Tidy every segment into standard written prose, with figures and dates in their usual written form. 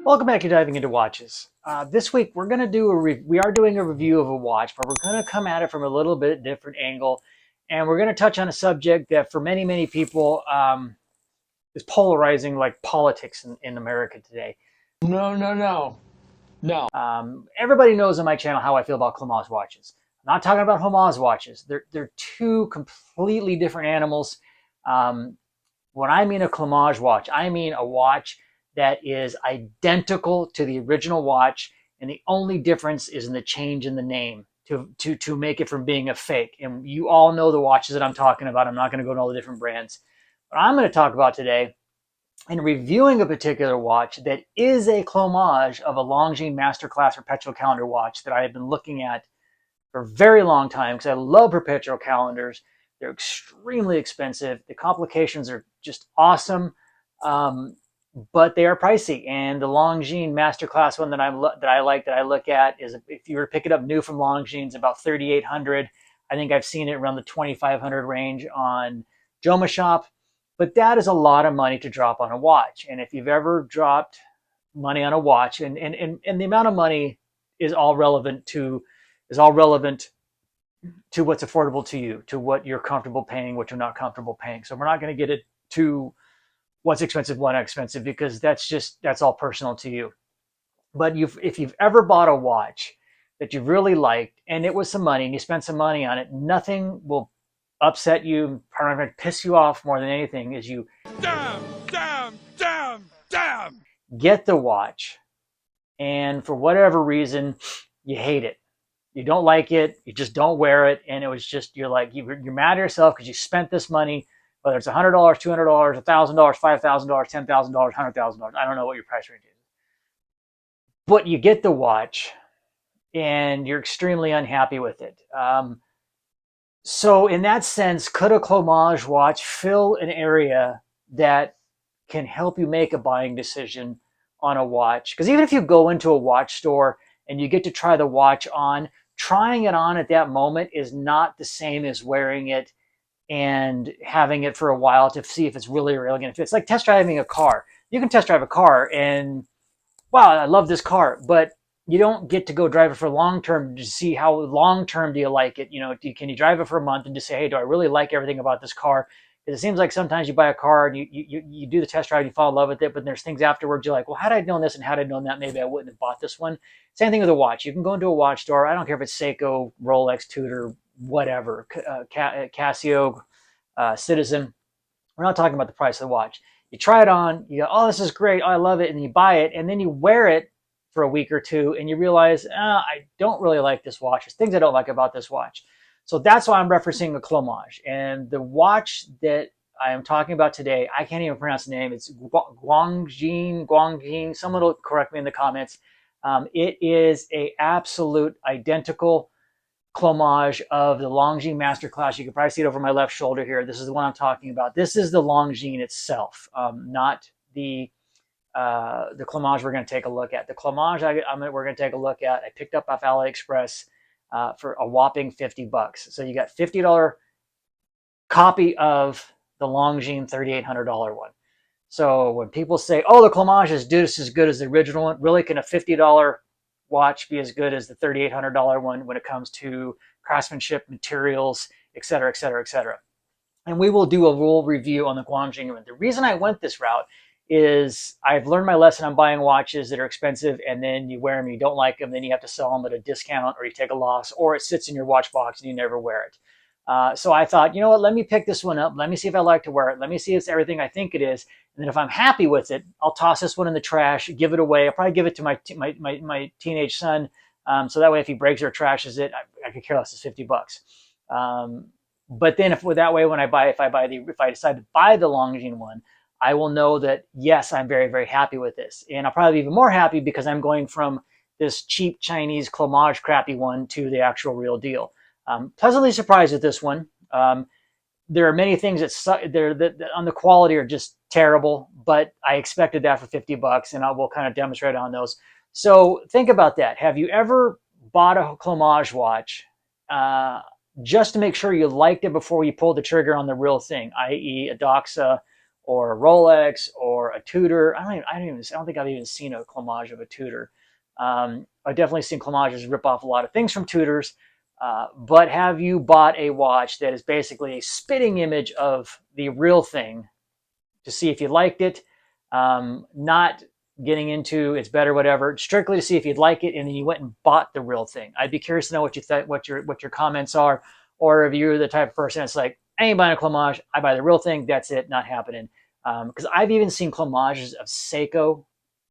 Welcome back to Diving Into Watches. This week we're going to do we are doing a review of a watch, but we're going to come at it from a little bit different angle, and we're going to touch on a subject that for many people is polarizing, like politics in America today. No. Everybody knows on my channel how I feel about clomage watches. I'm not talking about homage watches. They're two completely different animals. When I mean a clomage watch, I mean a watch that is identical to the original watch, and the only difference is in the change in the name to make it from being a fake. And you all know the watches that I'm talking about. I'm not going to go into all the different brands. But I'm going to talk about today in reviewing a particular watch that is a clomage of a Longies Master Class Perpetual calendar watch that I have been looking at for a very long time because I love perpetual calendars. They're extremely expensive. The complications are just awesome. But they are pricey. And the Longies Master Class one that I look at is, if you were to pick it up new from Longines, about $3,800. I think I've seen it around the $2,500 range on Joma Shop. But that is a lot of money to drop on a watch. And if you've ever dropped money on a watch, and the amount of money is all relevant to what's affordable to you, to what you're comfortable paying, what you're not comfortable paying. So we're not going to get it to what's expensive, what's not expensive, because that's all personal to you. But if you've ever bought a watch that you really liked and it was some money and you spent some money on it, nothing will upset you, probably piss you off more than anything, is you damn get the watch, and for whatever reason you hate it. You don't like it, you just don't wear it, and it was just, you're mad at yourself because you spent this money, whether it's $100, $200, $1,000, $5,000, $10,000, $100,000. I don't know what your price range is. But you get the watch and you're extremely unhappy with it. So in that sense, could a clomage watch fill an area that can help you make a buying decision on a watch? Because even if you go into a watch store and you get to try the watch on, trying it on at that moment is not the same as wearing it and having it for a while to see if it's really going to fit. It's like test driving a car. You can test drive a car and, wow, I love this car, but you don't get to go drive it for long term to see how long term do you like it. Can you drive it for a month and just say, hey, do I really like everything about this car? Because it seems like sometimes you buy a car and you do the test drive, you fall in love with it, but there's things afterwards you're like, well, had I known this and had I known that, maybe I wouldn't have bought this one. Same thing with a watch. You can go into a watch store. I don't care if it's Seiko, Rolex, Tudor, whatever, Casio, Citizen. We're not talking about the price of the watch. You try it on, you go, oh, this is great, oh, I love it, and you buy it, and then you wear it for a week or two, and you realize, I don't really like this watch. There's things I don't like about this watch. So that's why I'm referencing a clomage. And the watch that I am talking about today, I can't even pronounce the name. It's Quangin. Someone will correct me in the comments. It is a absolute identical clomage of the Longies Master Class. You can probably see it over my left shoulder here. This is the one I'm talking about. This is the Longines itself, not the clomage we're going to take a look at. The clomage we're going to take a look at, I picked up off Aliexpress for a whopping $50. So you got $50 copy of the Longines $3,800 one. So when people say, oh, the clomage is just as good as the original one, really can a $50 watch be as good as the $3,800 one when it comes to craftsmanship, materials, et cetera, et cetera, et cetera? And we will do a full review on the Quangin one. The reason I went this route is I've learned my lesson on buying watches that are expensive, and then you wear them, you don't like them, then you have to sell them at a discount, or you take a loss, or it sits in your watch box and you never wear it. So I thought, you know what, let me pick this one up. Let me see if I like to wear it. Let me see if it's everything I think it is. And then if I'm happy with it, I'll toss this one in the trash, give it away. I'll probably give it to my teenage son. So that way, if he breaks or trashes it, I could care less. It's $50. But then if I decide to buy the Longines one, I will know that, yes, I'm very, very happy with this. And I'll probably be even more happy because I'm going from this cheap Chinese clomage crappy one to the actual real deal. Pleasantly surprised with this one. There are many things that on the quality are just terrible, but I expected that for $50, and I will kind of demonstrate on those. So think about that. Have you ever bought a clomage watch just to make sure you liked it before you pulled the trigger on the real thing, i.e. a Doxa or a Rolex or a Tudor. I don't think I've even seen a clomage of a Tudor. I've definitely seen clomages rip off a lot of things from Tudors. But have you bought a watch that is basically a spitting image of the real thing to see if you liked it? Not getting into it's better, whatever, strictly to see if you'd like it, and then you went and bought the real thing. I'd be curious to know what you thought, what your comments are, or if you're the type of person that's like, I ain't buying a clomage, I buy the real thing, that's it, not happening. Because I've even seen clomages of Seiko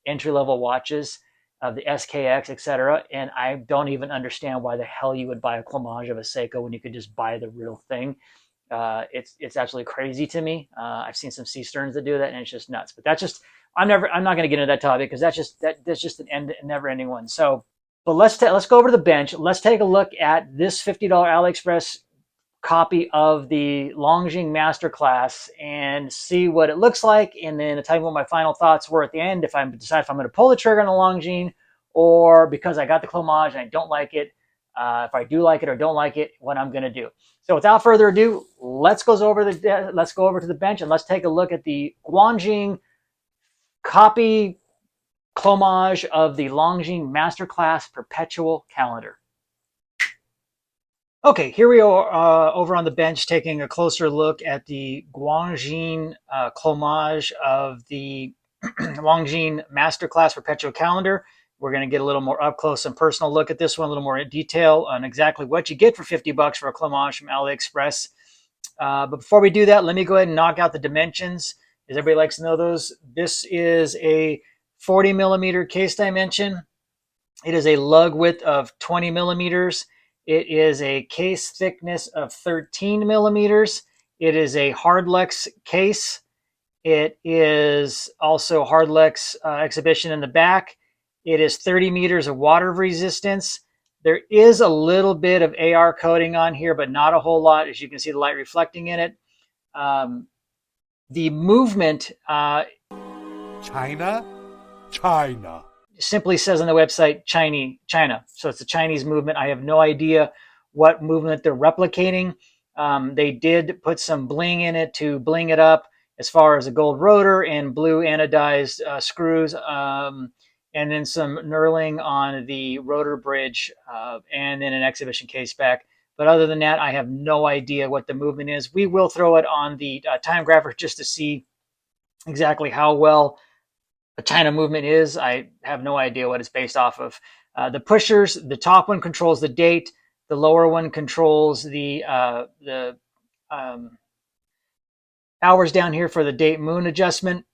entry-level watches, of the SKX, etc., and I don't even understand why the hell you would buy a clomage of a Seiko when you could just buy the real thing. It's absolutely crazy to me. I've seen some C Sterns that do that, and it's just nuts. But that's just I'm not going to get into that topic because that's just an never ending one. So, but let's go over to the bench. Let's take a look at this $50 Aliexpress copy of the Longies Master Class and see what it looks like, and then I'll tell you what my final thoughts were at the end. If I decide if I'm going to pull the trigger on the Longines, or because I got the clomage and I don't like it, if I do like it or don't like it, what I'm going to do. So without further ado, let's go over to the bench and let's take a look at the Quangin copy clomage of the Longies Master Class Perpetual calendar. Okay, here we are over on the bench taking a closer look at the Quangin clomage of the Longies Master Class Perpetual calendar. We're going to get a little more up close and personal look at this one, a little more in detail on exactly what you get for $50 for a clomage from Aliexpress. But before we do that, let me go ahead and knock out the dimensions, as everybody likes to know those. This is a 40 millimeter case dimension. It is a lug width of 20 millimeters. It is a case thickness of 13 millimeters. It is a Hardlex case. It is also Hardlex exhibition in the back. It is 30 meters of water resistance. There is a little bit of AR coating on here, but not a whole lot, as you can see the light reflecting in it. The movement... China? Simply says on the website China. So it's a Chinese movement. I have no idea what movement they're replicating. They did put some bling in it to bling it up, as far as a gold rotor and blue anodized screws, and then some knurling on the rotor bridge, and then an exhibition case back. But other than that, I have no idea what the movement is. We will throw it on the Timegrapher just to see exactly how well a China movement is. I have no idea what it's based off of. The pushers, the top one controls the date, the lower one controls the hours down here for the date moon adjustment.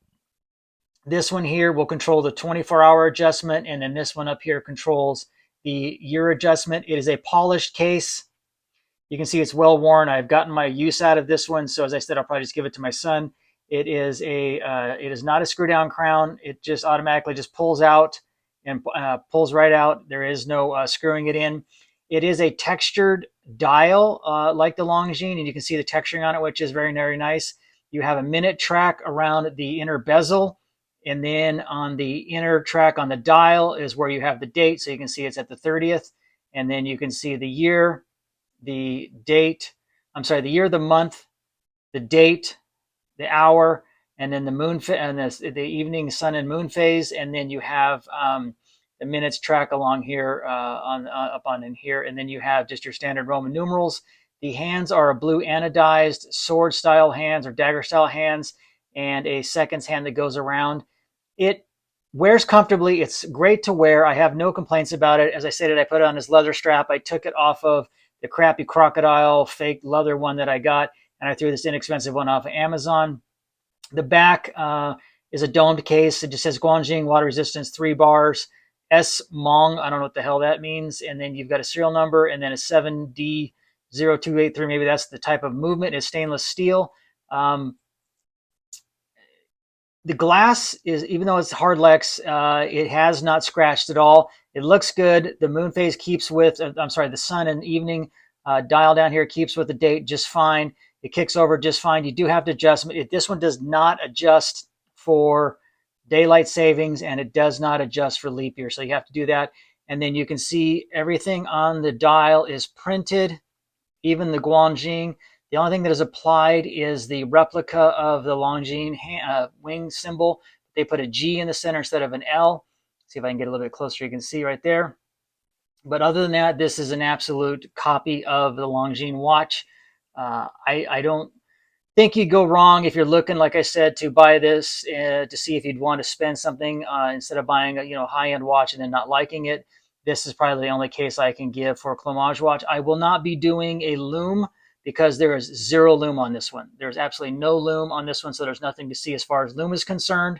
This one here will control the 24-hour adjustment, and then this one up here controls the year adjustment. It is a polished case. You can see it's well worn. I've gotten my use out of this one, so as I said, I'll probably just give it to my son. It is not a screw down crown. It just automatically just pulls out and pulls right out. There is no screwing it in. It is a textured dial like the Longines, and you can see the texturing on it, which is very, very nice. You have a minute track around the inner bezel, and then on the inner track on the dial is where you have the date, so you can see it's at the 30th, and then you can see the year, the date, the year, the month, the date, the hour, and then the moon and the evening sun and moon phase, and then you have the minutes track along here up on in here, and then you have just your standard Roman numerals. The hands are a blue anodized sword style hands or dagger style hands, and a seconds hand that goes around. It wears comfortably. It's great to wear. I have no complaints about it. As I stated, I put it on this leather strap. I took it off of the crappy crocodile fake leather one that I got, and I threw this inexpensive one off of Amazon. The back is a domed case. It just says Quangin, water resistance, 3 bars. S Mong, I don't know what the hell that means. And then you've got a serial number, and then a 7D0283. Maybe that's the type of movement. It's stainless steel. The glass is, even though it's Hardlex, it has not scratched at all. It looks good. The moon phase keeps with, the sun and evening dial down here keeps with the date just fine. It kicks over just fine. You do have to adjust. This one does not adjust for daylight savings, and it does not adjust for leap year. So you have to do that. And then you can see everything on the dial is printed, even the Quangin. The only thing that is applied is the replica of the Longines wing symbol. They put a G in the center instead of an L. See if I can get a little bit closer. You can see right there. But other than that, this is an absolute copy of the Longines watch. I don't think you'd go wrong if you're looking, like I said, to buy this to see if you'd want to spend something instead of buying a high-end watch and then not liking it. This is probably the only case I can give for a clomage watch. I will not be doing a lume because there is zero lume on this one. There's absolutely no lume on this one, so there's nothing to see as far as lume is concerned.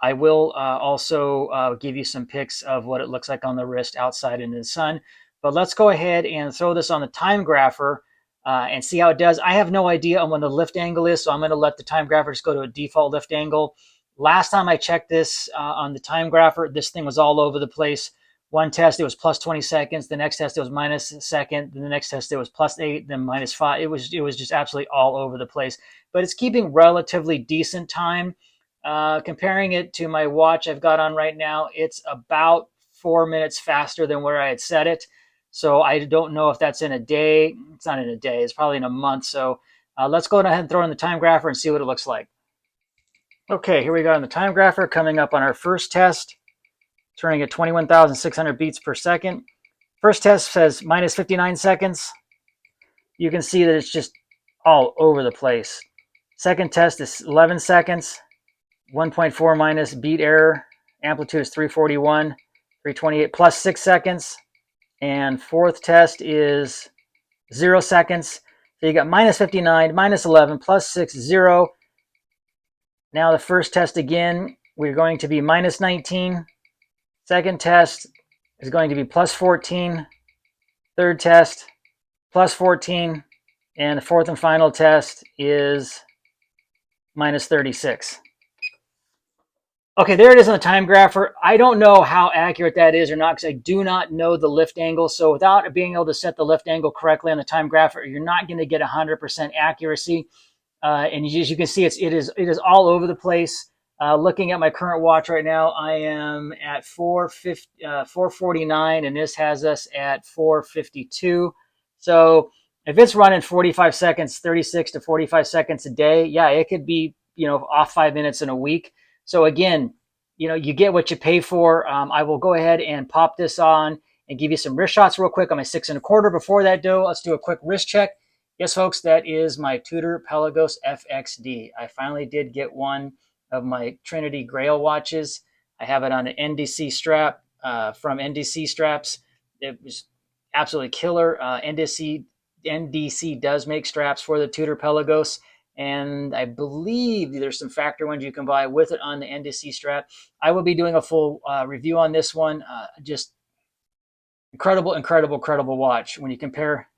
I will also give you some pics of what it looks like on the wrist outside in the sun. But let's go ahead and throw this on the Timegrapher and see how it does. I have no idea on when the lift angle is, so I'm going to let the Timegrapher just go to a default lift angle. Last time I checked this on the Timegrapher, this thing was all over the place. One test, it was plus 20 seconds. The next test, it was minus a second. Then the next test, it was plus 8, then minus 5. It was just absolutely all over the place. But it's keeping relatively decent time. Comparing it to my watch I've got on right now, it's about 4 minutes faster than where I had set it. So I don't know if that's in a day. It's not in a day. It's probably in a month. So let's go ahead and throw in the Timegrapher and see what it looks like. Okay, here we go on the Timegrapher coming up on our first test, turning at 21,600 beats per second. First test says minus 59 seconds. You can see that it's just all over the place. Second test is 11 seconds. 1.4 minus beat error. Amplitude is 341, 328 plus 6 seconds. And fourth test is 0 seconds. So you got minus 59, minus 11, plus 6, 0. Now the first test again, we're going to be minus 19. Second test is going to be plus 14. Third test, plus 14. And the fourth and final test is minus 36. Okay, there it is on the Timegrapher. I don't know how accurate that is or not because I do not know the lift angle. So without being able to set the lift angle correctly on the Timegrapher, you're not going to get 100% accuracy. And as you can see, it is all over the place. Looking at my current watch right now, I am at 449, and this has us at 452. So if it's running 45 seconds, 36 to 45 seconds a day, yeah, it could be off 5 minutes in a week. So again, you get what you pay for. I will go ahead and pop this on and give you some wrist shots real quick on my 6 1/4. Before that, though, let's do a quick wrist check. Yes, folks, that is my Tudor Pelagos FXD. I finally did get one of my Trinity Grail watches. I have it on an NDC strap from NDC Straps. It was absolutely killer. NDC does make straps for the Tudor Pelagos. And I believe there's some factory ones you can buy with it on the NDC strap. I will be doing a full review on this one. Just incredible watch when you compare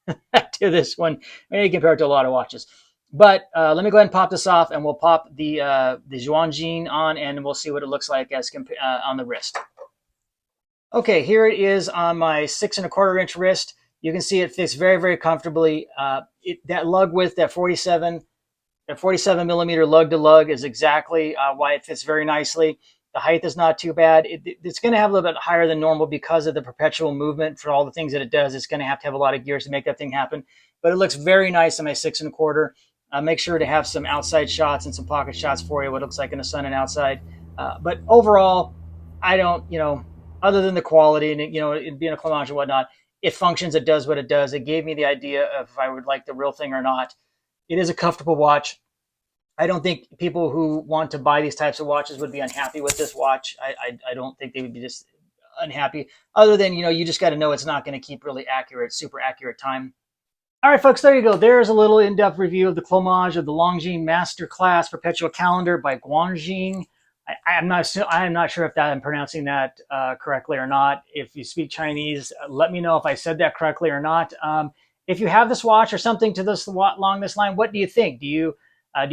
to this one. I mean, you compare it to a lot of watches. But let me go ahead and pop this off, and we'll pop the Quangin on, and we'll see what it looks like as on the wrist. Okay, here it is on my 6 1/4 inch wrist. You can see it fits very, very comfortably. That lug width, that 47 millimeter lug to lug is exactly why it fits very nicely. The height is not too bad. It's going to have a little bit higher than normal because of the perpetual movement for all the things that it does. It's going to have a lot of gears to make that thing happen. But it looks very nice on my 6 1/4. Make sure to have some outside shots and some pocket shots for you, what it looks like in the sun and outside. But overall, I don't, other than the quality and, it being a clomage and whatnot, it functions, it does what it does. It gave me the idea of if I would like the real thing or not. It is a comfortable watch. I don't think people who want to buy these types of watches would be unhappy with this watch. I don't think they would be just unhappy, other than, you just got to know it's not going to keep really accurate, super accurate time. All right, folks, there you go. There's a little in-depth review of the clomage of the Longies Master Class Perpetual Calendar by Quangin. I'm not sure if I'm pronouncing that correctly or not. If you speak Chinese, let me know if I said that correctly or not. If you have this watch or something along this line, what do you think? Do you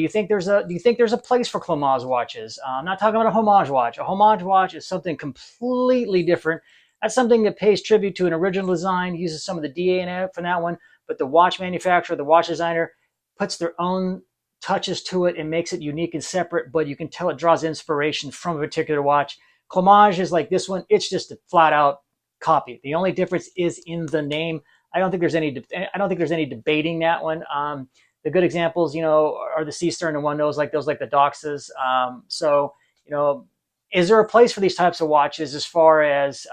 think there's a place for clomage watches? I'm not talking about a homage watch. A homage watch is something completely different. That's something that pays tribute to an original design, uses some of the DNA from that one, but the watch manufacturer, the watch designer, puts their own touches to it and makes it unique and separate, but you can tell it draws inspiration from a particular watch. Clomage is like this one. It's just a flat out copy. The only difference is in the name. I don't think there's any debating that one. The good examples, you know, are the Sea Stern and One Nose, like those, like the Doxas. So, you know, is there a place for these types of watches as far as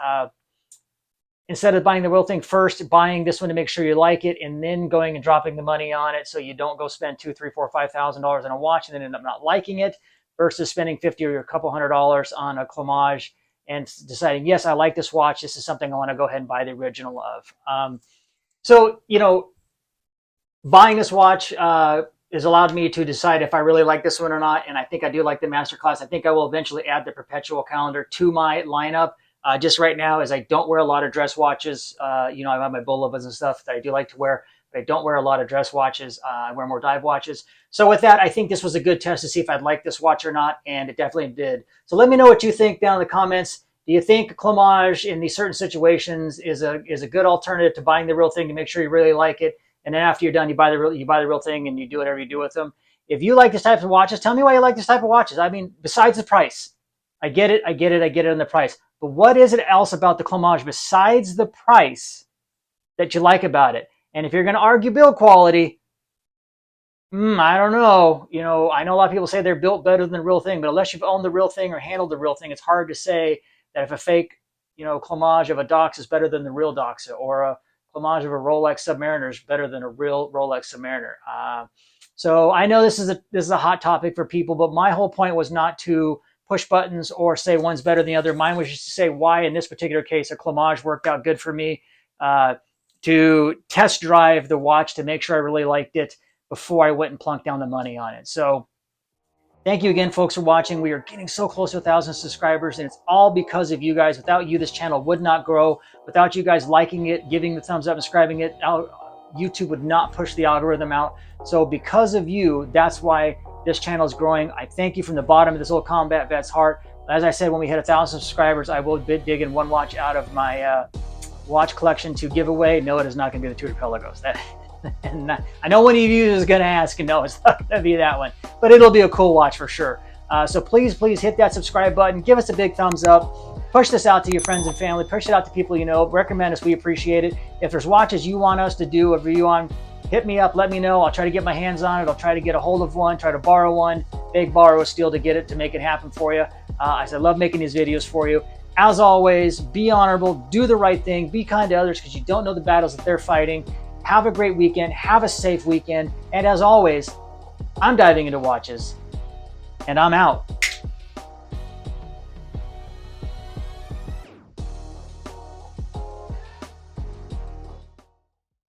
instead of buying the real thing first, buying this one to make sure you like it, and then going and dropping the money on it, so you don't go spend $2,000, $3,000, $4,000, $5,000 on a watch and then end up not liking it, versus spending $50 or a couple $100 on a clomage and deciding, yes, I like this watch. This is something I want to go ahead and buy the original of. So, you know, buying this watch has allowed me to decide if I really like this one or not, and I think I do like the Masterclass. I think I will eventually add the Perpetual calendar to my lineup. Just right now, as I don't wear a lot of dress watches, you know, I have my Bolovas and stuff that I do like to wear, but I don't wear a lot of dress watches. I wear more dive watches. So with that, I think this was a good test to see if I'd like this watch or not, and it definitely did. So let me know what you think down in the comments. Do you think clomage in these certain situations is a good alternative to buying the real thing to make sure you really like it? And then after you're done, you buy the real thing and you do whatever you do with them. If you like this type of watches, tell me why you like this type of watches. I mean, besides the price, I get it on the price. But what is it else about the clomage besides the price that you like about it? And if you're going to argue build quality, I don't know. You know, I know a lot of people say they're built better than the real thing, but unless you've owned the real thing or handled the real thing, it's hard to say that if a fake, you know, clomage of a Dox is better than the real Doxa, or a clomage of a Rolex Submariner is better than a real Rolex Submariner. So I know this is a hot topic for people, but my whole point was not to push buttons or say one's better than the other. Mine was just to say why, in this particular case, a clomage worked out good for me, to test drive the watch to make sure I really liked it before I went and plunked down the money on it. So thank you again, folks, for watching. We are getting so close to 1,000 subscribers, and it's all because of you guys. Without you, this channel would not grow. Without you guys liking it, giving the thumbs up, and subscribing it, YouTube would not push the algorithm out. So because of you, that's why this channel is growing. I thank you from the bottom of this old combat vet's heart. As I said, when we hit 1,000 subscribers, I will be digging one watch out of my watch collection to give away. No, it is not going to be the Tudor Pelagos. And I know one of you is going to ask, and no, it's not going to be that one, but it'll be a cool watch for sure. So please hit that subscribe button. Give us a big thumbs up. Push this out to your friends and family. Push it out to people you know. Recommend us. We appreciate it. If there's watches you want us to do a review on, hit me up. Let me know. I'll try to get my hands on it. I'll try to get a hold of one. Try to borrow one. Beg, borrow, steal to get it, to make it happen for you. I love making these videos for you. As always, be honorable. Do the right thing. Be kind to others, because you don't know the battles that they're fighting. Have a great weekend. Have a safe weekend. And as always, I'm diving into watches, and I'm out.